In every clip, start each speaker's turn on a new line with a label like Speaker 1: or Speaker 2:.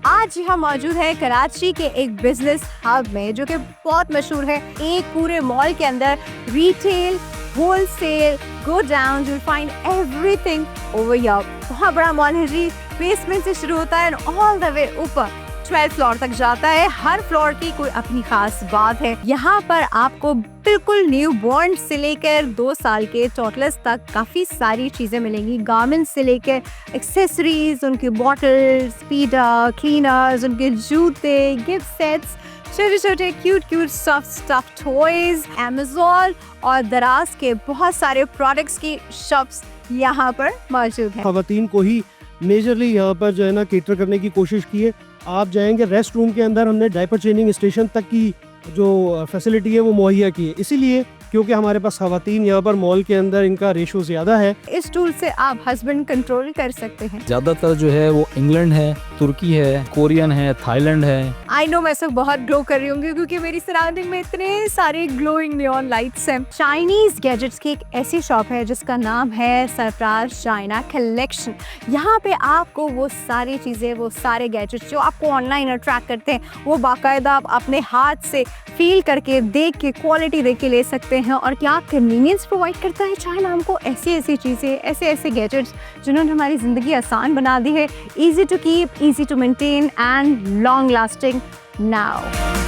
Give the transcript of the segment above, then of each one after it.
Speaker 1: आज हम मौजूद हैं कराची के एक बिजनेस हब में जो कि बहुत मशहूर है। एक पूरे मॉल के अंदर retail, wholesale, go down, you find everything over here. बहुत बड़ा मॉल है जी, बेसमेंट से शुरू होता है ऑल द वे ऊपर 12th फ्लोर तक जाता है। हर फ्लोर की कोई अपनी खास बात है। यहाँ पर आपको बिल्कुल न्यू बॉर्न से लेकर 2 साल के टोटलर्स तक काफी सारी चीजें मिलेंगी। गारमेंट्स से लेकर एक्सेसरीज, उनके बॉटल्स, स्पीडर, क्लीनर्स, उनके जूते, गिफ्ट सेट्स, छोटे छोटे cute soft stuff toys, Amazon और दराज के बहुत सारे प्रोडक्ट्स की शॉप्स यहाँ पर मौजूद है।
Speaker 2: खवातीन को ही मेजरली यहाँ पर जो है ना केटर करने की कोशिश की है। आप जाएंगे रेस्ट रूम के अंदर हमने डायपर चेंजिंग स्टेशन तक की जो फैसिलिटी है वो मुहैया की है, इसीलिए क्योंकि हमारे पास खवातीन यहाँ पर मॉल के अंदर इनका रेशो ज़्यादा है।
Speaker 1: इस टूल से आप हस्बैंड कंट्रोल कर सकते हैं।
Speaker 3: ज़्यादातर जो है वो इंग्लैंड है, तुर्की है, कोरियन है, थाईलैंड है।
Speaker 1: आई नो मैं सब बहुत ग्लो कर रही हूँ क्योंकि मेरी सराउंडिंग में इतने सारे ग्लोइंग नियॉन लाइट्स हैं। चाइनीज गैजेट्स की एक ऐसी शॉप है जिसका नाम है सरप्राइज चाइना कलेक्शन। यहाँ पे आपको वो सारी चीज़ें, वो सारे गैजेट्स जो आपको ऑनलाइन अट्रैक्ट करते हैं, वो बाकायदा आप अपने हाथ से फील करके, देख के, क्वालिटी देख के ले सकते हैं। और क्या कन्वीनियंस प्रोवाइड करता है चाइना हमको, ऐसी चीज़ें, ऐसे गैजेट्स जिन्होंने हमारी ज़िंदगी आसान बना दी है। Easy to keep, easy to maintain and long lasting now.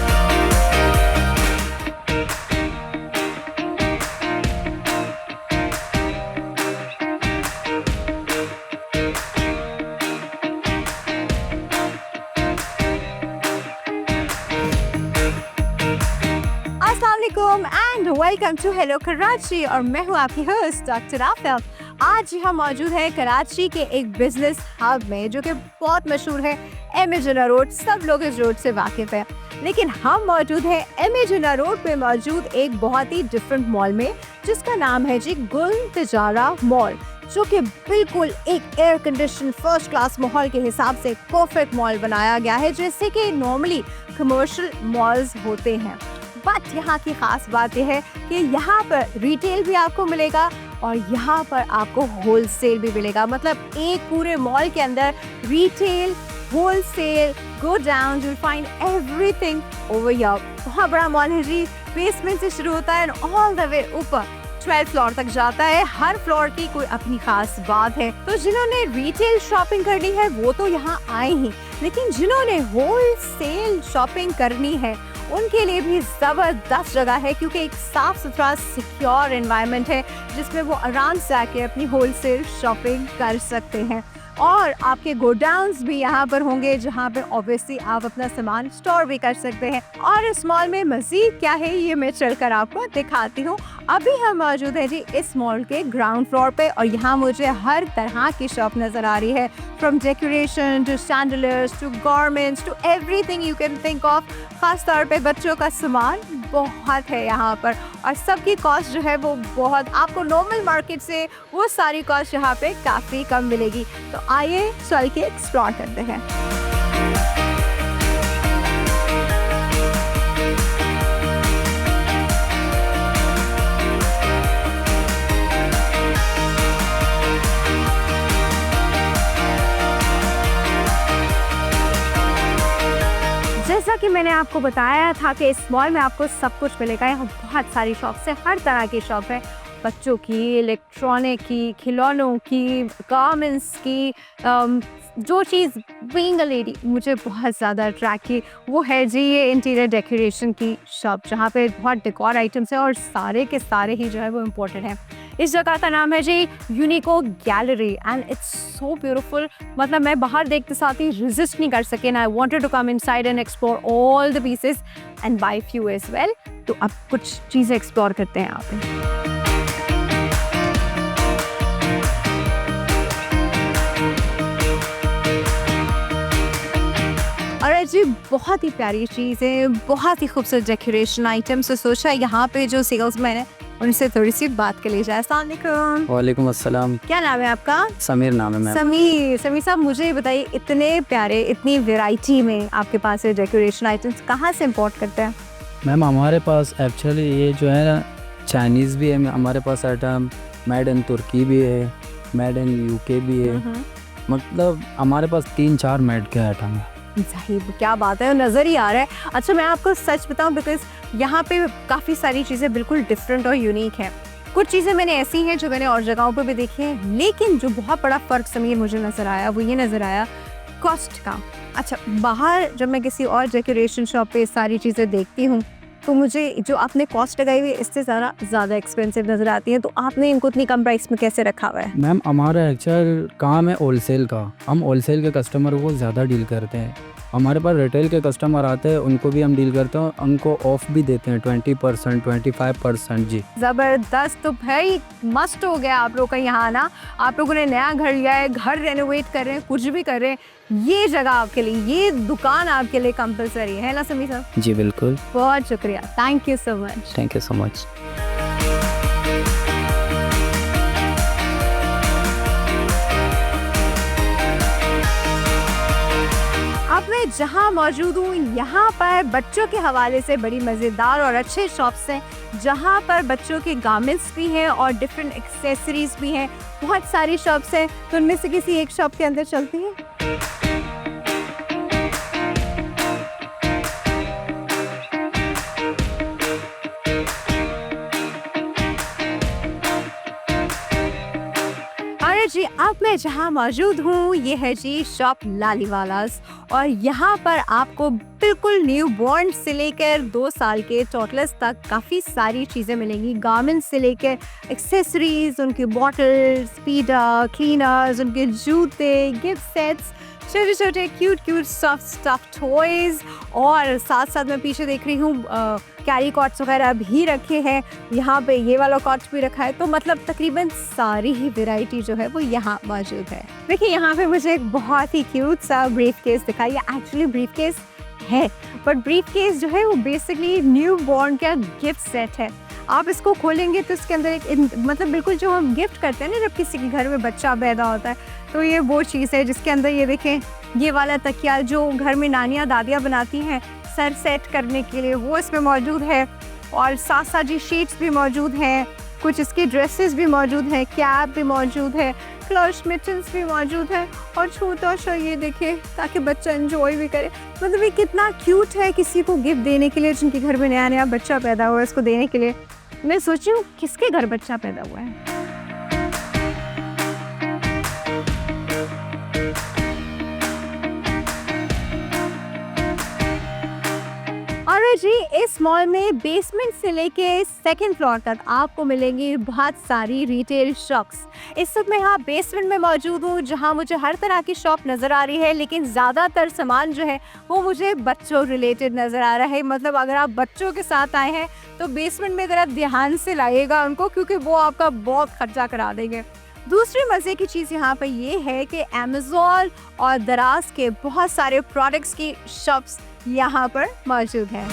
Speaker 1: And welcome to hello Karachi और मैं हूँ आपकी होस्ट डॉक्टर आफिल। आज हम मौजूद हैं कराची के एक बिजनेस हब में जो कि बहुत मशहूर है। एम.ए. जिन्ना रोड, सब लोग इस रोड से वाकिफ हैं, लेकिन हम मौजूद हैं एम.ए. जिन्ना रोड पे मौजूद एक बहुत ही डिफरेंट मॉल में जिसका नाम है जी गुल तिजारा मॉल, जो कि बिल्कुल एक एयर कंडीशन फर्स्ट क्लास माहौल के हिसाब से परफेक्ट मॉल बनाया गया है, जैसे कि नॉर्मली कमर्शियल मॉल्स होते हैं। बट यहाँ की खास बात यह है कि यहाँ पर रिटेल भी आपको मिलेगा और यहाँ पर आपको होलसेल भी मिलेगा। मतलब एक पूरे मॉल के अंदर retail, wholesale, go down, you find everything over here. बहुत बड़ा मॉल है जी, बेसमेंट से शुरू होता है ऑल द वे ऊपर 12th फ्लोर तक जाता है। हर फ्लोर की कोई अपनी खास बात है। तो जिन्होंने रिटेल शॉपिंग करनी है वो तो यहाँ आए ही, लेकिन जिन्होंने होलसेल शॉपिंग करनी है उनके लिए भी ज़बरदस्त जगह है, क्योंकि एक साफ सुथरा सिक्योर एनवायरनमेंट है जिसमें वो आराम से आके अपनी होलसेल शॉपिंग कर सकते हैं। और आपके गोडाउन्स भी यहाँ पर होंगे जहाँ पे ऑब्वियसली आप अपना सामान स्टोर भी कर सकते हैं। और इस मॉल में मज़ीद क्या है ये मैं चलकर आपको दिखाती हूँ। अभी हम मौजूद हैं जी इस मॉल के ग्राउंड फ्लोर पे और यहाँ मुझे हर तरह की शॉप नज़र आ रही है, from decoration to sandals to garments to everything you can think of. ख़ास तौर पे बच्चों का सामान बहुत है यहाँ पर और सबकी कॉस्ट जो है वो बहुत, आपको नॉर्मल मार्केट से वो सारी कॉस्ट यहाँ पे काफ़ी कम मिलेगी। तो आइए चल के एक्सप्लोर करते हैं। जैसा कि मैंने आपको बताया था कि इस मॉल में आपको सब कुछ मिलेगा। यहाँ बहुत सारी शॉप्स हैं, हर तरह की शॉप है, बच्चों की, इलेक्ट्रॉनिक की, खिलौनों की, गारमेंट्स की। जो चीज़ बीइंग अ लेडी मुझे बहुत ज़्यादा अट्रैक्ट की वो है जी ये इंटीरियर डेकोरेशन की शॉप, जहाँ पे बहुत डेकोर आइटम्स हैं और सारे के सारे ही जो है वो इम्पोर्टेंट हैं। इस जगह का नाम है जी Unico gallery and it's so beautiful. मतलब मैं बाहर देखते साथ ही रेजिस्ट नहीं कर सके ना, I wanted to come inside and explore all the pieces and buy few as well. तो अब कुछ चीज़ें एक्सप्लोर करते हैं यहाँ पे। और जी बहुत ही प्यारी चीज़ है, बहुत ही खूबसूरत डेकोरेशन आइटम्स। तो सोचा यहाँ पे जो सेल्समैन है उनसे थोड़ी सी बात कर ली जाए। अस्सलाम वालेकुम।
Speaker 3: वालेकुम अस्सलाम।
Speaker 1: क्या नाम है आपका?
Speaker 3: समीर नाम है मैम।
Speaker 1: समीर साहब, मुझे बताइए इतने प्यारे, इतनी वैरायटी में आपके पास है डेकोरेशन आइटम्स, कहाँ से इम्पोर्ट करते हैं?
Speaker 3: मैम हमारे पास एक्चुअली ये जो है ना चाइनीज़ भी है हमारे पास आइटम, मेड इन तुर्की भी है, मेड इन यूके भी है। मतलब हमारे पास 3-4 मेड के आइटम है।
Speaker 1: सही, क्या बात है, नज़र ही आ रहा है। अच्छा मैं आपको सच बताऊं, बिकॉज यहाँ पे काफ़ी सारी चीज़ें बिल्कुल डिफरेंट और यूनिक हैं। कुछ चीज़ें मैंने ऐसी हैं जो मैंने और जगहों पर भी देखी हैं, लेकिन जो बहुत बड़ा फ़र्क समीर मुझे नज़र आया वो ये नज़र आया कॉस्ट का। अच्छा, बाहर जब मैं किसी और डेकोरेशन शॉप पे सारी चीज़ें देखती हूँ तो मुझे जो आपने कॉस्ट लगाई हुई है इससे ज़्यादा एक्सपेंसिव नज़र आती है, तो आपने इनको इतनी कम प्राइस में कैसे रखा हुआ है?
Speaker 3: मैम हमारा एक्चुअल काम है होलसेल का, हम होलसेल के कस्टमर को ज़्यादा डील करते हैं। हमारे पास रिटेल के कस्टमर आते हैं, उनको भी हम डील करते हैं, उनको ऑफ भी देते हैं 20% 25%। जी
Speaker 1: ज़बरदस्त, तो भाई मस्त हो गया आप लोग का यहाँ आना। आप लोगों ने नया घर लिया है, घर रेनोवेट कर रहे हैं, कुछ भी कर रहे हैं, ये जगह आपके लिए, ये दुकान आपके लिए कंपलसरी है ना समीर साहब?
Speaker 3: जी बिल्कुल।
Speaker 1: बहुत शुक्रिया, thank you so much.
Speaker 3: Thank you so much.
Speaker 1: अब मैं जहाँ मौजूद हूँ यहाँ पर बच्चों के हवाले से बड़ी मज़ेदार और अच्छे शॉप्स हैं, जहाँ पर बच्चों के गारमेंट्स भी हैं और डिफरेंट एक्सेसरीज भी हैं। बहुत सारी शॉप्स हैं, तो उनमें से किसी एक शॉप के अंदर चलती हैं। जी, अब मैं जहाँ मौजूद हूँ ये है जी शॉप लालीवालास, और यहाँ पर आपको बिल्कुल न्यू बॉर्न से लेकर 2 साल के टोटलर्स तक काफ़ी सारी चीज़ें मिलेंगी। गारमेंट्स से लेकर एक्सेसरीज, उनके बॉटल्स, स्पीडर, क्लीनर्स, उनके जूते, गिफ्ट सेट्स, छोटे छोटे क्यूट सॉफ्ट टॉयज़, और साथ साथ मैं पीछे देख रही हूँ कैरी कॉट्स वगैरह भी रखे हैं। यहाँ पे ये वाला कॉट्स भी रखा है, तो मतलब तकरीबन सारी ही वैरायटी जो है वो यहाँ मौजूद है। देखिए यहाँ पे मुझे एक बहुत ही क्यूट सा ब्रीफ केस दिखाई है। एक्चुअली ब्रीफ केस है, बट ब्रीफ केस जो है वो बेसिकली न्यू बॉर्न का गिफ्ट सेट है। आप इसको खोलेंगे तो इसके अंदर एक मतलब बिल्कुल जो हम गिफ्ट करते हैं ना जब किसी के घर में बच्चा पैदा होता है, तो ये वो चीज़ है जिसके अंदर ये देखें, ये वाला तकिया जो घर में नानियाँ दादियाँ बनाती हैं सर सेट करने के लिए, वो इसमें मौजूद है। और साथ साथ जी शीट्स भी मौजूद हैं, कुछ इसकी ड्रेसेस भी मौजूद हैं, कैप भी मौजूद है, क्लच मिटन्स भी मौजूद है, और छोटा सा ये देखें ताकि बच्चा एंजॉय भी करे। मतलब ये कितना क्यूट है किसी को गिफ्ट देने के लिए जिनके घर में नया नया बच्चा पैदा हुआ है, इसको देने के लिए। मैं सोची हूँ किसके घर बच्चा पैदा हुआ है। अरे जी, इस मॉल में बेसमेंट से लेके 2nd फ्लोर तक आपको मिलेंगी बहुत सारी रिटेल शॉप्स। इस वक्त मैं यहाँ बेसमेंट में मौजूद हूँ जहाँ मुझे हर तरह की शॉप नज़र आ रही है, लेकिन ज़्यादातर सामान जो है वो मुझे बच्चों रिलेटेड नज़र आ रहा है। मतलब अगर आप बच्चों के साथ आए हैं तो बेसमेंट में ज़रा ध्यान से लाइएगा उनको, क्योंकि वो आपका बहुत खर्चा करा देंगे। दूसरी मज़े की चीज़ यहाँ पर ये है कि अमेज़ॉन और दराज के बहुत सारे प्रोडक्ट्स की शॉप्स यहाँ पर मौजूद हैं।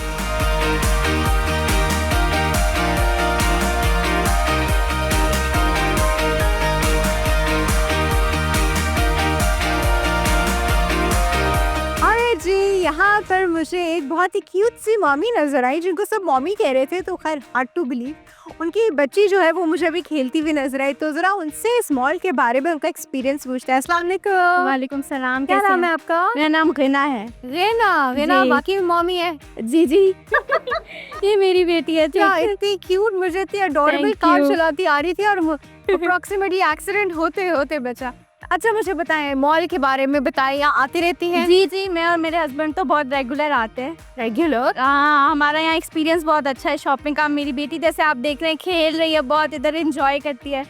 Speaker 1: अरे जी, यहाँ पर मुझे एक बहुत ही क्यूट सी मॉमी नजर आई, जिनको सब मॉमी कह रहे थे, तो खैर हार्ड टू बिलीव उनकी बच्ची जो है वो मुझे अभी खेलती हुई नजर आई। तो जरा उनसे इस मॉल के बारे में उनका एक्सपीरियंस पूछते हैं। अस्सलाम वालेकुम।
Speaker 4: वालेकुम सलाम।
Speaker 1: क्या नाम है आपका?
Speaker 4: मेरा नाम गिना है।
Speaker 1: रेना
Speaker 4: जी।
Speaker 1: बाकी मॉमी है
Speaker 4: जी जी ये मेरी बेटी है।
Speaker 1: क्या इतनी क्यूट, मुझे इतनी अडोरेबल
Speaker 4: Thank
Speaker 1: कार
Speaker 4: you.
Speaker 1: चलाती आ रही थी और अप्रोक्सीमेटली एक्सीडेंट होते होते बचा। अच्छा मुझे बताएं, मॉल के बारे में बताएं, यहाँ आती रहती हैं?
Speaker 4: जी जी, मैं और मेरे हस्बैंड तो बहुत रेगुलर आते हैं।
Speaker 1: रेगुलर?
Speaker 4: हमारा यहाँ एक्सपीरियंस बहुत अच्छा है शॉपिंग का। मेरी बेटी जैसे आप देख रहे हैं खेल रही है, बहुत इधर एंजॉय करती है।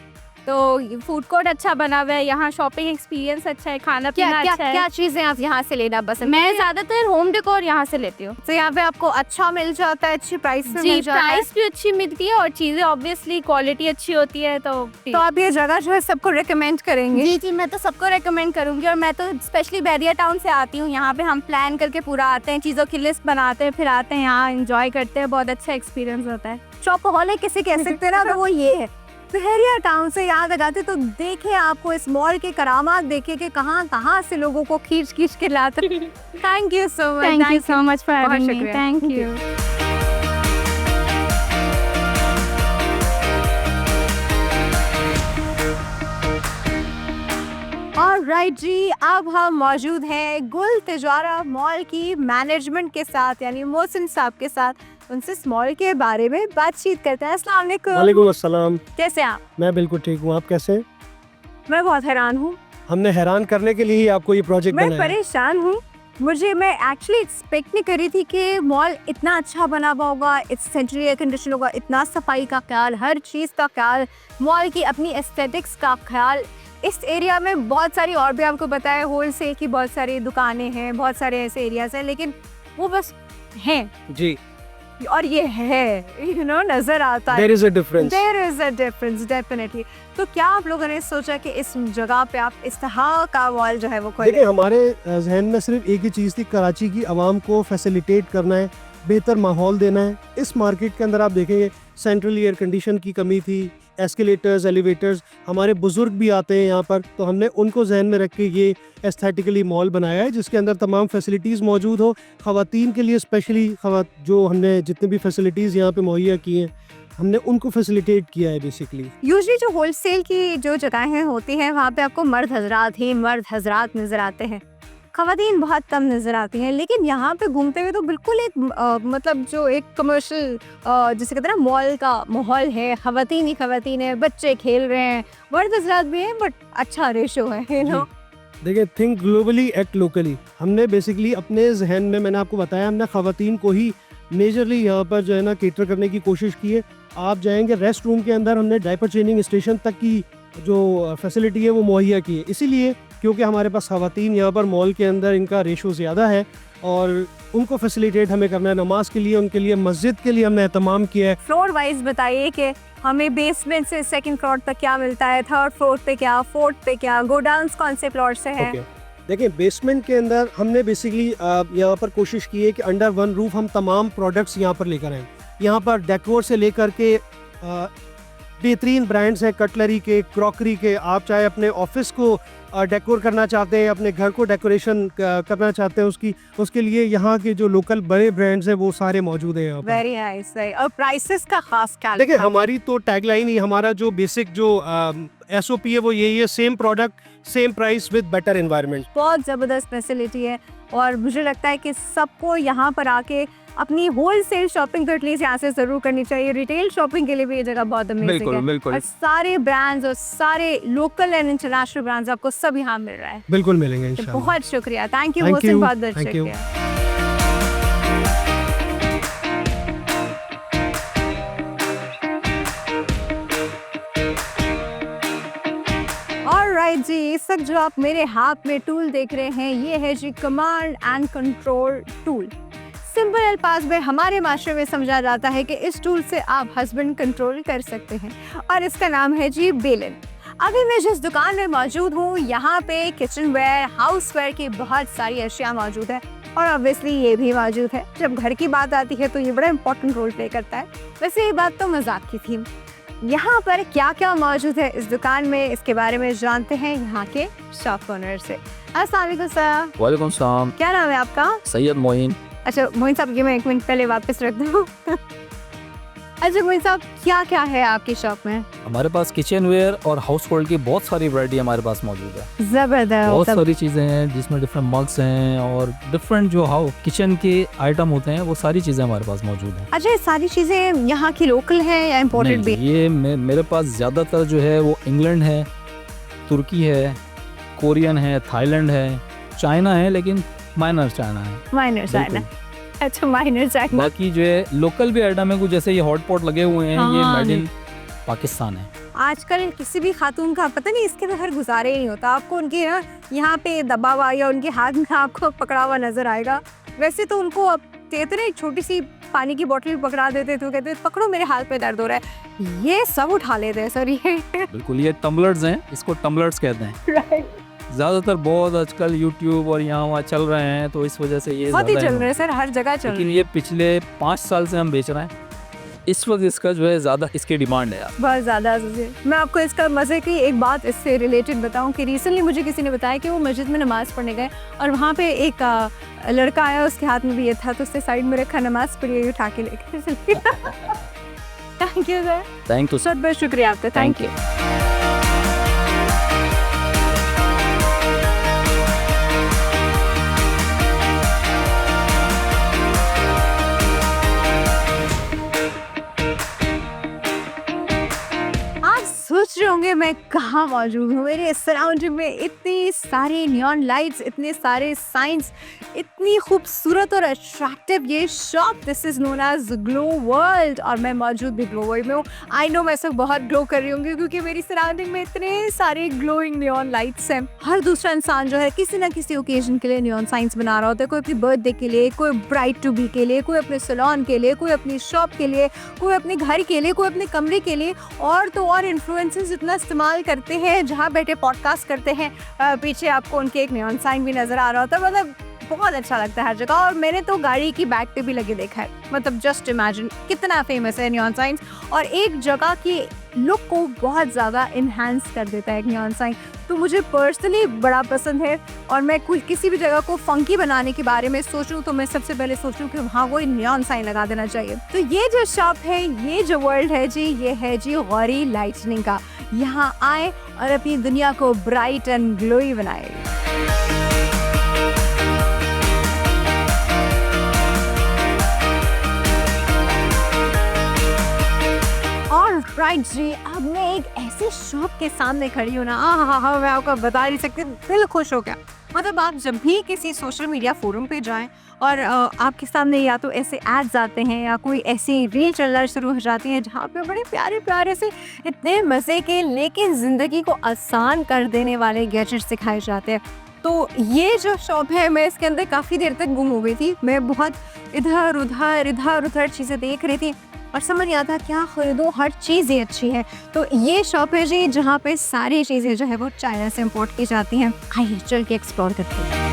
Speaker 4: तो फूड कोर्ट अच्छा बना हुआ है यहाँ, शॉपिंग एक्सपीरियंस अच्छा है, खाना
Speaker 1: क्या
Speaker 4: पीना
Speaker 1: क्या
Speaker 4: अच्छा है।
Speaker 1: क्या चीजें आप यहाँ से लेना पसंद?
Speaker 4: मैं ज्यादातर होम डेकोर यहाँ से लेती हूँ।
Speaker 1: तो यहाँ पे आपको अच्छा मिल जाता है, अच्छी प्राइस में
Speaker 4: जी,
Speaker 1: मिल जाता है?
Speaker 4: प्राइस भी अच्छी मिलती है और चीजें ऑब्वियसली क्वालिटी अच्छी होती है।
Speaker 1: तो आप ये जगह जो है सबको रेकमेंड करेंगे?
Speaker 4: जी जी, मैं तो सबको रेकमेंड करूंगी। और मैं तो स्पेशली बैरिया टाउन से आती हूँ। यहाँ पे हम प्लान करके पूरा आते हैं, चीज़ों की लिस्ट बनाते हैं, फिर आते हैं यहाँ एंजॉय करते हैं। बहुत अच्छा एक्सपीरियंस होता है।
Speaker 1: शॉपहॉलिक किसे कह सकते हैं ना, तो वो ये है। बहरिया टाउन से यहाँ तक आते तो देखे आपको इस मॉल के करामात देखे कि कहाँ कहाँ से लोगों को खींच खींच के लाते। Thank you so much.
Speaker 4: Thank you so much for
Speaker 1: बहुत
Speaker 4: हैविंग मी।
Speaker 1: शुक्रिया।
Speaker 4: Thank you.
Speaker 1: और राइट जी, अब हम मौजूद हैं गुल तिजारा मॉल की मैनेजमेंट के साथ, यानी मोहसिन साहब के साथ। उनसे इस मॉल के बारे में बातचीत करते हैं। अस्सलाम वालेकुम।
Speaker 2: वालेकुम अस्सलाम।
Speaker 1: कैसे हैं आप?
Speaker 2: मैं बिल्कुल ठीक हूँ, आप कैसे हैं?
Speaker 1: मैं बहुत हैरान हूँ,
Speaker 2: हमने हैरान करने के लिए ही आपको ये प्रोजेक्ट
Speaker 1: मैं
Speaker 2: बनाया है।
Speaker 1: परेशान हूँ। मैं एक्चुअली एक्सपेक्ट नहीं कर रही थी कि मॉल इतना अच्छा बना हुआ होगा, इट्स सेंट्रली एयर कंडीशन होगा, इतना सफाई का ख्याल, हर चीज़ का ख्याल, मॉल की अपनी एस्थेटिक्स का ख्याल। इस एरिया में बहुत सारी और भी आपको पता है होल सेल की बहुत सारी दुकानें हैं, बहुत सारे ऐसे एरियाज हैं, लेकिन वो बस हैं
Speaker 2: जी,
Speaker 1: और ये है, नजर आता है।
Speaker 2: There is a difference.
Speaker 1: There is a difference definitely. तो क्या आप लोगों ने सोचा कि इस जगह पे आप इस तरह का मॉल जो है वो खोलें?
Speaker 2: देखिए, हमारे जहन में सिर्फ एक ही चीज़ थी, कराची की आवाम को फैसिलिटेट करना है, बेहतर माहौल देना है। इस मार्केट के अंदर आप देखेंगे सेंट्रल एयर कंडीशन की कमी थी, एस्केलेटर्स, एलिवेटर्स, हमारे बुजुर्ग भी आते हैं यहाँ पर, तो हमने उनको जहन में रख के ये एस्थेटिकली मॉल बनाया है जिसके अंदर तमाम फैसिलिटीज़ मौजूद हो। ख़वातीन के लिए स्पेशली जो हमने जितने भी फैसिलिटीज़ यहाँ पे मुहैया की हैं, हमने उनको फैसिलिटेट किया है बेसिकली।
Speaker 1: यूजली जो होलसेल की जो जगहें होती हैं वहाँ पे आपको मर्द हजरात नजर आते हैं, खवातीन बहुत कम नजर आती हैं। लेकिन यहाँ पे घूमते हुए तो बिल्कुल एक मतलब जो एक कमर्शियल जिसे कहते हैं ना मॉल का माहौल है, खवातीन ही खवातीन है, बच्चे खेल रहे हैं, मर्द हजरात भी हैं, बट अच्छा रेशो है,
Speaker 2: देखिए, थिंक ग्लोबली एक्ट लोकली। हमने बेसिकली अपने जहन में, मैंने आपको बताया, हमने खवातीन को ही मेजरली यहाँ पर जो है ना केटर करने की कोशिश की है। आप जाएंगे रेस्ट रूम के अंदर, हमने डायपर चेंजिंग स्टेशन तक की जो फैसिलिटी है वो मुहैया की है, इसीलिए क्योंकि हमारे पास खवातीन यहाँ पर मॉल के अंदर इनका रेशो ज़्यादा है और उनको फैसिलिटेट हमें करना है। नमाज के लिए, उनके लिए, मस्जिद के लिए हमने एहतमाम किया है।
Speaker 1: फ्लोर वाइज बताइए कि हमें बेसमेंट से सेकंड फ्लोर तक क्या मिलता है, थर्ड फ्लोर पे क्या, फोर्थ पे क्या, गोडाउन्स कौन से फ्लोर से है?
Speaker 2: देखिए, बेसमेंट के अंदर हमने बेसिकली यहाँ पर कोशिश की है कि अंडर वन रूफ हम तमाम प्रोडक्ट्स यहाँ पर लेकर आएँ। यहाँ पर डेकोर से लेकर के बेहतरीन ब्रांड्स हैं, कटलरी के, क्रॉकरी के। आप चाहे अपने ऑफिस को डेकोर करना चाहते हैं, अपने घर को डेकोरेशन करना चाहते हैं, उसके लिए यहाँ के जो लोकल बड़े ब्रांड्स हैं वो सारे मौजूद हैं यहाँ पर।
Speaker 1: Very nice. और प्राइसेस का खास ख्याल?
Speaker 2: देखिए, हमारी तो टैगलाइन ही, हमारा जो बेसिक जो SOP है वो यही है, same product same price with better environment.
Speaker 1: बहुत ज़बरदस्त फैसिलिटी है और मुझे लगता है कि सबको यहाँ पर आके अपनी होलसेल शॉपिंग तो एटलीस्ट यहाँ से ज़रूर करनी चाहिए। रिटेल शॉपिंग के लिए भी ये जगह बहुत अमेजिंग है।
Speaker 3: बिल्कुल।
Speaker 1: और सारे ब्रांड्स और सारे लोकल एंड इंटरनेशनल ब्रांड्स आपको सब यहाँ मिल रहा है।
Speaker 2: बिल्कुल मिलेंगे
Speaker 1: तो
Speaker 2: इंशाल्लाह।
Speaker 1: बहुत शुक्रिया, thank you
Speaker 2: Thank
Speaker 1: Mohsin,
Speaker 2: you.
Speaker 1: बहुत बहुत
Speaker 2: Thank you.
Speaker 1: शुक्रिया। ऑलराइट जी, इस वक्त जो आप मेरे हाथ में टूल देख रहे हैं ये है जी command and control tool. Simple अल्फाज में हमारे माशरे में समझा जाता है कि इस टूल से आप हस्बैंड कंट्रोल कर सकते हैं और इसका नाम है जी बेलन। अभी मैं जिस दुकान में मौजूद हूँ यहाँ पे किचन वेयर, हाउस वेयर की बहुत सारी अशिया मौजूद है और ऑब्वियसली ये भी मौजूद है। जब घर की बात आती है तो ये बड़ा इंपॉर्टेंट रोल प्ले करता है। वैसे ये बात तो मजाक की थी। यहाँ पर क्या क्या मौजूद है इस दुकान में, इसके बारे में जानते हैं यहाँ के शॉप ओनर से। अस्सलाम वालेकुम सर।
Speaker 3: वालेकुम सलाम।
Speaker 1: क्या नाम है आपका?
Speaker 3: सैयद मोइन।
Speaker 1: अच्छा मोइन साहब, ये मैं 1 मिनट पहले वापस रख दूँ। अच्छा मोइन साहब, क्या क्या है आपकी शॉप में?
Speaker 3: हमारे पास किचन वेयर और हाउस होल्ड की बहुत सारी वैरायटी हमारे पास मौजूद है। बहुत
Speaker 1: जबरदस्त।
Speaker 3: सारी चीज़ें हैं जिसमें डिफरेंट मग्स हैं और डिफरेंट जो किचन के आइटम होते हैं वो सारी चीज़ें हमारे पास मौजूद हैं।
Speaker 1: अच्छा, ये सारी चीजें यहाँ की लोकल हैं या इम्पोर्टेड भी?
Speaker 3: नहीं, ये मेरे पास ज़्यादातर जो है वो इंग्लैंड है, तुर्की है, कोरियन है, थाईलैंड है, चाइना है, लेकिन माइनर चाइना है।
Speaker 1: Minor China. अच्छा, माइनर चाइना।
Speaker 3: बाकी जो है लोकल भी आइटम है कुछ, जैसे ये हॉट पॉट लगे हुए हैं, ये
Speaker 1: हाँ,
Speaker 3: मेड इन पाकिस्तान है।
Speaker 1: आजकल किसी भी खातून का पता नहीं इसके बगैर गुजारे ही नहीं होता। आपको उनके ना यहाँ पे दबा हुआ या उनके हाथ में आपको पकड़ा हुआ नजर आएगा। वैसे तो उनको अब कहते ना एक छोटी सी पानी की बोतल पकड़ा देते तो कहते पकड़ो मेरे हाथ पे दर्द हो रहा है, ये सब उठा लेते हैं सर ये।
Speaker 3: बिल्कुल, ये टम्बलर्स हैं, इसको टम्बलर्स कहते हैं। ज़्यादातर बहुत आजकल यूट्यूब और यहाँ वहाँ चल रहे हैं तो इस वजह से ये
Speaker 1: बहुत ही
Speaker 3: ज़्यादा
Speaker 1: चल
Speaker 3: है।
Speaker 1: रहे हैं सर, हर जगह चल रहे
Speaker 3: लेकिन
Speaker 1: हैं।
Speaker 3: ये पिछले 5 साल से हम बेच रहे हैं, इस वक्त इसका जो है ज़्यादा इसकी डिमांड है यार।
Speaker 1: बहुत ज़्यादा। मैं आपको इसका मज़े की एक बात इससे रिलेटेड बताऊं कि रिसेंटली मुझे किसी ने बताया कि वो मस्जिद में नमाज़ पढ़ने गए और वहाँ पे एक लड़का आया, उसके हाथ में भी ये था तो उससे साइड में रखा, नमाज़ पढ़ी, उठा के लेकर चल गया। Thank you sir.
Speaker 3: Thank you.
Speaker 1: बहुत बहुत शुक्रिया आपका। Thank you. मैं कहाँ मौजूद हूँ। मेरे सराउंडिंग में इतनी सारी नियॉन लाइट्स, इतने सारे साइंस, इतनी खूबसूरत और अट्रैक्टिव ये shop. This is known as Glow World और मैं मौजूद भी ग्लो वर्ल्ड में हूँ। आई नो मैं सब बहुत ग्लो कर रही होंगी क्योंकि मेरी सराउंडिंग में इतने सारे ग्लोइंग नियॉन लाइट्स हैं। हर दूसरा इंसान जो है किसी ना किसी ओकेजन के लिए नियॉन साइंस बना रहा होता है। कोई अपनी बर्थडे के लिए, कोई ब्राइड टू बी के लिए, कोई अपने सैलून के लिए, कोई अपनी शॉप के लिए, कोई अपने घर के लिए, कोई अपने कमरे के लिए, और तो और इन्फ्लुएंसर्स इतना इस्तेमाल करते हैं। जहाँ बैठे पॉडकास्ट करते हैं पीछे आपको उनके एक नियॉन साइन भी नजर आ रहा होता है। मतलब बहुत अच्छा लगता है हर जगह। और मैंने तो गाड़ी की बैक पे भी लगे देखा है। मतलब जस्ट इमेजिन कितना फेमस है नियॉन साइंस, और एक जगह की लुक को बहुत ज़्यादा इन्हांस कर देता है एक नियॉन साइन। तो मुझे पर्सनली बड़ा पसंद है। और मैं किसी भी जगह को फंकी बनाने के बारे में सोचूं तो मैं सबसे पहले सोचूं कि वहाँ वो नियॉन साइन लगा देना चाहिए। तो ये जो शॉप है, ये जो वर्ल्ड है जी, ये है जी गौरी लाइटनिंग का। यहाँ आए और अपनी दुनिया को ब्राइट एंड ग्लोई बनाए। राइट जी, अब मैं एक ऐसी शॉप के सामने खड़ी हूँ ना, हाँ, मैं आपको बता नहीं सकती, दिल खुश हो गया। मतलब आप जब भी किसी सोशल मीडिया फोरम पे जाएं और आपके सामने या तो ऐसे एड्स आते हैं या कोई ऐसी रील चलना शुरू हो जाती है जहाँ पे बड़े प्यारे प्यारे से इतने मज़े के लेकिन ज़िंदगी को आसान कर देने वाले गैजेट्स दिखाए जाते हैं। तो ये जो शॉप है, मैं इसके अंदर काफ़ी देर तक गुम हो गई थी। मैं बहुत इधर उधर चीज़ें देख रही थी और समझ नहीं आता क्या खरीदूं, हर चीज़ ही अच्छी है। तो ये शॉप है जी जहाँ पे सारी चीज़ें जो है वो चाइना से इंपोर्ट की जाती हैं। आइए चल के एक्सप्लोर करते हैं।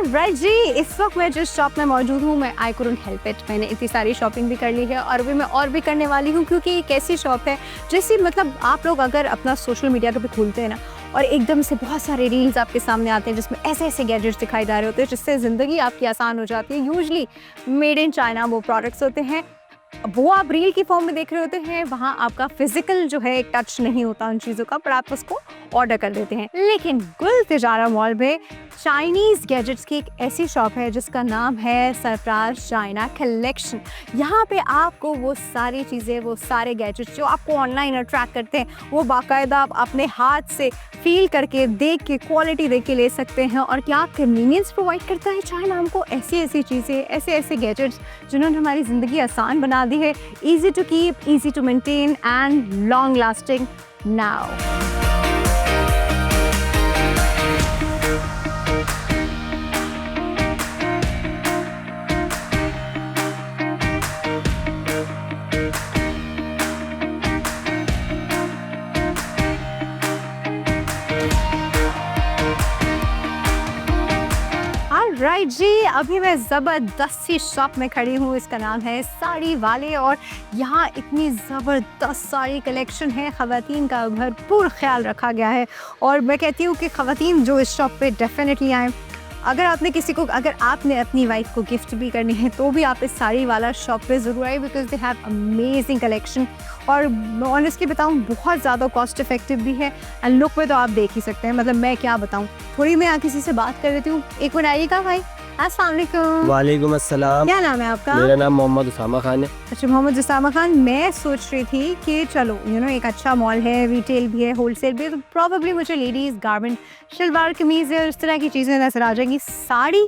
Speaker 1: राइट जी, इस वक्त मैं जिस शॉप में मौजूद हूँ, मैं आई कुडंट हेल्प इट। मैंने इतनी सारी शॉपिंग भी कर ली है और अभी मैं और भी करने वाली हूँ क्योंकि एक ऐसी शॉप है जैसे मतलब आप लोग अगर अपना सोशल मीडिया कभी खोलते हैं ना और एकदम से बहुत सारे रील्स आपके सामने आते हैं जिसमें ऐसे ऐसे गैजेट्स दिखाई जा रहे होते हैं जिससे ज़िंदगी आपकी आसान हो जाती है। यूजली मेड इन चाइना वो प्रोडक्ट्स होते हैं, वो आप रील की फॉर्म में देख रहे होते हैं। वहाँ आपका फिजिकल जो है टच नहीं होता उन चीज़ों का, पर आप उसको ऑर्डर कर देते हैं। लेकिन गुल तिजारा मॉल में चाइनीज़ गैजेट्स की एक ऐसी शॉप है जिसका नाम है सरप्राइज चाइना कलेक्शन। यहाँ पे आपको वो सारी चीज़ें, वो सारे गैजेट्स जो आपको ऑनलाइन अट्रैक्ट करते हैं, वो बाकायदा आप अपने हाथ से फील करके, देख के, क्वालिटी देख के ले सकते हैं। और क्या कन्वीनियंस प्रोवाइड करता है चाइना हमको, ऐसी ऐसी चीज़ें, ऐसे ऐसे गैजेट्स जिन्होंने हमारी ज़िंदगी आसान बना दी है। Easy to keep, easy to maintain and long lasting now. Right जी, अभी मैं ज़बरदस्त सी शॉप में खड़ी हूँ। इसका नाम है साड़ी वाले और यहाँ इतनी ज़बरदस्त साड़ी कलेक्शन है। ख़वातीन का भरपूर ख्याल रखा गया है और मैं कहती हूँ कि ख़वातीन जो इस शॉप पे डेफिनेटली आएँ। अगर आपने अपनी वाइफ को गिफ्ट भी करनी है तो भी आप इस साड़ी वाला शॉप पे ज़रूर आए because they have amazing collection. और ऑनेस्टली बताऊँ बहुत ज़्यादा कॉस्ट इफेक्टिव भी है एंड लुक पे तो आप देख ही सकते हैं। मतलब मैं क्या बताऊँ, थोड़ी मैं किसी से बात कर लेती हूँ। एक मिनट आइएगा भाई। अस्सलाम वालेकुम।
Speaker 5: वालेकुम अस्सलाम।
Speaker 1: क्या नाम है आपका?
Speaker 5: मेरा नाम मोहम्मद उसामा खान है।
Speaker 1: अच्छा, मोहम्मद उसामा खान। मैं सोच रही थी कि चलो एक अच्छा मॉल है, रिटेल भी है, होलसेल भी है, तो प्रॉबेबली मुझे लेडीज़ गारमेंट, शलवार कमीज़ और इस तरह की चीज़ें नज़र आ जाएंगी। Sari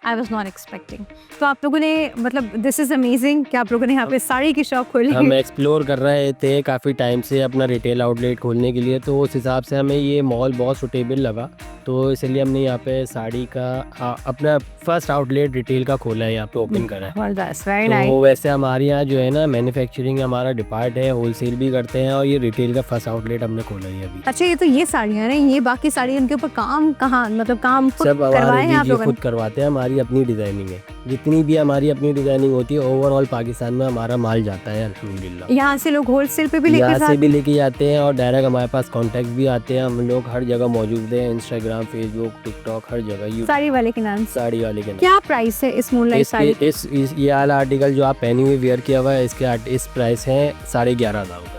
Speaker 1: I was not expecting. तो आप लोगों ने मतलब दिस इज़ अमेजिंग कि आप लोगों ने यहाँ पे साड़ी की शॉप खोली।
Speaker 5: हम एक्सप्लोर कर रहे थे काफ़ी टाइम से अपना रिटेल आउटलेट खोलने के लिए, तो उस हिसाब से हमें ये मॉल बहुत सुटेबल लगा, तो इसलिए हमने यहाँ पे साड़ी का अपना फर्स्ट आउटलेट रिटेल का खोला है, यहाँ पे ओपन करा है। तो वैसे हमारे यहाँ जो है ना मैन्युफैक्चरिंग हमारा डिपार्ट है, होलसेल भी करते हैं और ये रिटेल का फर्स्ट आउटलेट हमने खोला है अभी।
Speaker 1: अच्छा, ये तो ये साड़ियाँ हैं, ये बाकी साड़ी, इनके ऊपर काम कहाँ, मतलब काम
Speaker 5: सब
Speaker 1: करवाए हैं आप
Speaker 5: लोग? खुद करवाते हैं, हमारी अपनी डिज़ाइनिंग है। जितनी भी हमारी अपनी डिज़ाइनिंग होती है ओवरऑल पाकिस्तान में हमारा माल जाता है अल्हम्दुलिल्लाह।
Speaker 1: यहाँ से लोग होलसेल पे भी लेके
Speaker 5: यहाँ से
Speaker 1: जाते
Speaker 5: भी लेके जाते हैं और डायरेक्ट हमारे पास कॉन्टैक्ट भी आते हैं। हम लोग हर जगह मौजूद हैं, इंस्टाग्राम, फेसबुक, टिकटॉक, हर जगह।
Speaker 1: हैं साड़ी वाले के नाम से।
Speaker 5: साड़ी वाले के नाम।
Speaker 1: क्या प्राइस है इस मूनलाइट साड़ी?
Speaker 5: इस ये वाला आर्टिकल जो आप पहनी हुई वेयर किया हुआ है इस प्राइस है 11,500 रुपये।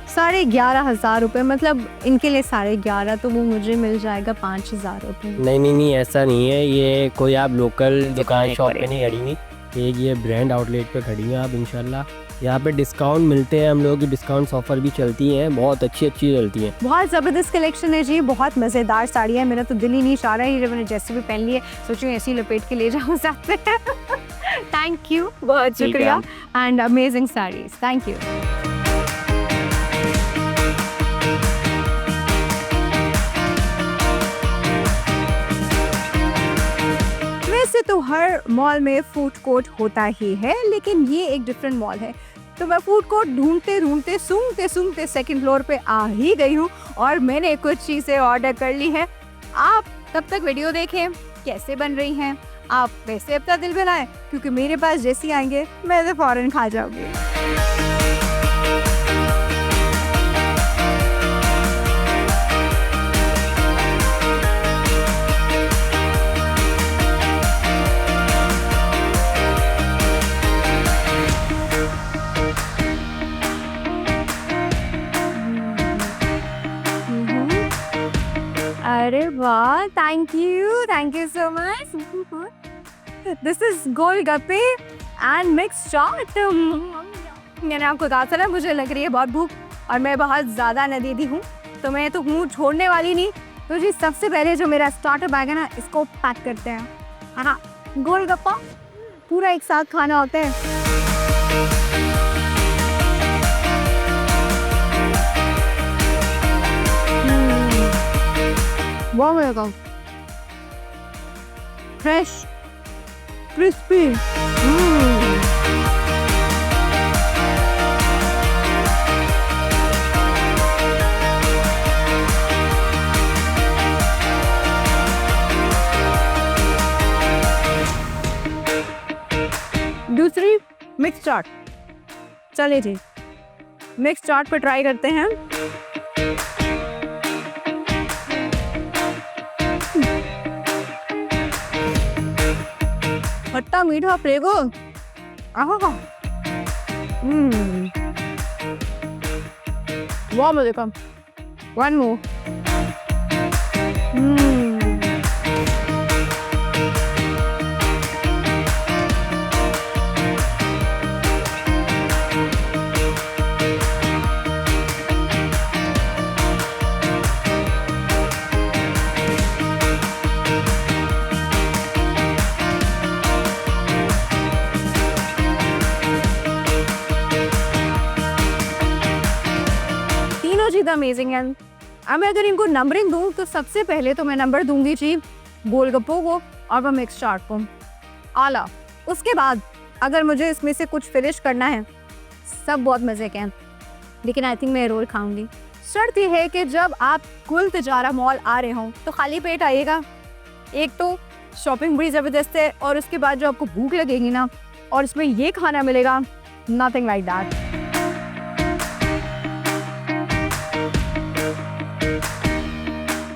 Speaker 1: 11,500 रुपये, मतलब इनके लिए 11,500, तो वो मुझे मिल जाएगा 5,000 रुपये।
Speaker 5: नहीं ऐसा नहीं है। ये कोई आप लोकल दुकान शॉप पे नहीं खड़ी हुई, एक ये ब्रांड आउटलेट पे खड़ी हैं आप इंशाल्लाह। यहाँ पे डिस्काउंट मिलते हैं, हम लोग की डिस्काउंट्स ऑफर भी चलती हैं, बहुत अच्छी चलती हैं।
Speaker 1: बहुत ज़बरदस्त कलेक्शन है जी, बहुत मज़ेदार साड़ी है। मेरा तो दिल ही नहीं चाह रहा है, ये मैंने जैसे भी पहन ली है सोचूं ऐसी लपेट के ले जाऊँ साथ में। थैंक यू, बहुत
Speaker 5: ठीक है।
Speaker 1: शुक्रिया and amazing saris, thank you. वैसे तो हर मॉल में फूड कोर्ट होता ही है, लेकिन ये एक डिफरेंट मॉल है। तो मैं फूड कोर्ट ढूंढते सूंघते सेकंड फ्लोर पे आ ही गई हूँ और मैंने कुछ चीज़ें ऑर्डर कर ली है। आप तब तक वीडियो देखें कैसे बन रही हैं, आप वैसे अपना दिल बनाएं, क्योंकि मेरे पास जैसी आएंगे मैं तो फौरन खा जाऊंगी। अरे वाह, thank you so much. This is golgappe and mix chaat. मैंने आपको कहा था ना मुझे लग रही है बहुत भूख और मैं बहुत ज़्यादा नदीदी हूँ, तो मैं तो मुँह छोड़ने वाली नहीं। तो जी सबसे पहले जो मेरा स्टार्टर बैग है ना, इसको पैक करते हैं। हाँ, गोलगप्पा पूरा एक साथ खाना होता है। वाह मेरा फ्रेश क्रिस्पी। दूसरी मिक्स चाट, चलिए जी मिक्स चाट पे ट्राई करते हैं। खट्टा मीठा फ्लेवर, आहा, वाह मजे का। One more. अमेजिंग है। अब मैं अगर इनको नंबरिंग दूं तो सबसे पहले तो मैं नंबर दूंगी जी गोलगप्पों को और मिक्स चाट को आला। उसके बाद अगर मुझे इसमें से कुछ फिनिश करना है, सब बहुत मज़े के हैं, लेकिन आई थिंक मैं रोल खाऊंगी। शर्त यह है कि जब आप गुल तिजारा मॉल आ रहे हों तो खाली पेट आइएगा। एक तो शॉपिंग बड़ी ज़बरदस्त है और उसके बाद जो आपको भूख लगेगी ना और इसमें ये खाना मिलेगा, नथिंग लाइक दैट।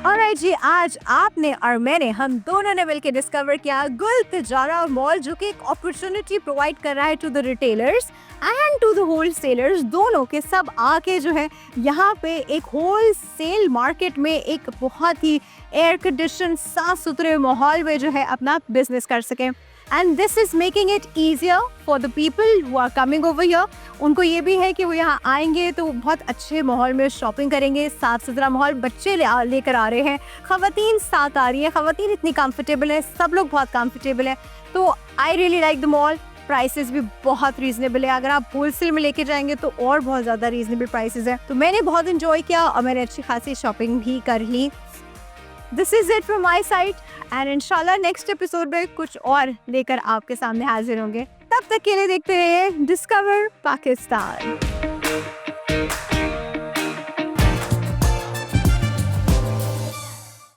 Speaker 1: ऑलराइट जी, आज आपने और मैंने, हम दोनों ने मिलकर डिस्कवर किया गुल तिजारा मॉल, जो कि एक अपॉर्चुनिटी प्रोवाइड कर रहा है to the retailers and to the wholesalers, दोनों के सब आके जो है यहाँ पे एक होलसेल मार्केट में एक बहुत ही एयर कंडीशन साफ सुथरे माहौल में जो है अपना बिजनेस कर सकें। And this is making it easier for the people who are coming over here. उनको ये भी है कि वो यहाँ आएंगे तो बहुत अच्छे माहौल में शॉपिंग करेंगे, साफ सुथरा माहौल, बच्चे लेकर आ रहे हैं, खवातीन साथ आ रही है, खवातीन इतनी कंफर्टेबल है, सब लोग बहुत कंफर्टेबल है। तो I really like the mall. Prices भी बहुत रीजनेबल है, अगर आप होलसेल में लेके जाएंगे तो और बहुत ज़्यादा रीजनेबल प्राइसेस है। तो मैंने बहुत इंजॉय किया और मैंने अच्छी खासी शॉपिंग भी कर ली। This is it from my side and इंशाल्लाह नेक्स्ट एपिसोड में कुछ और लेकर आपके सामने हाजिर होंगे। तब तक के लिए देखते रहिए डिस्कवर पाकिस्तान।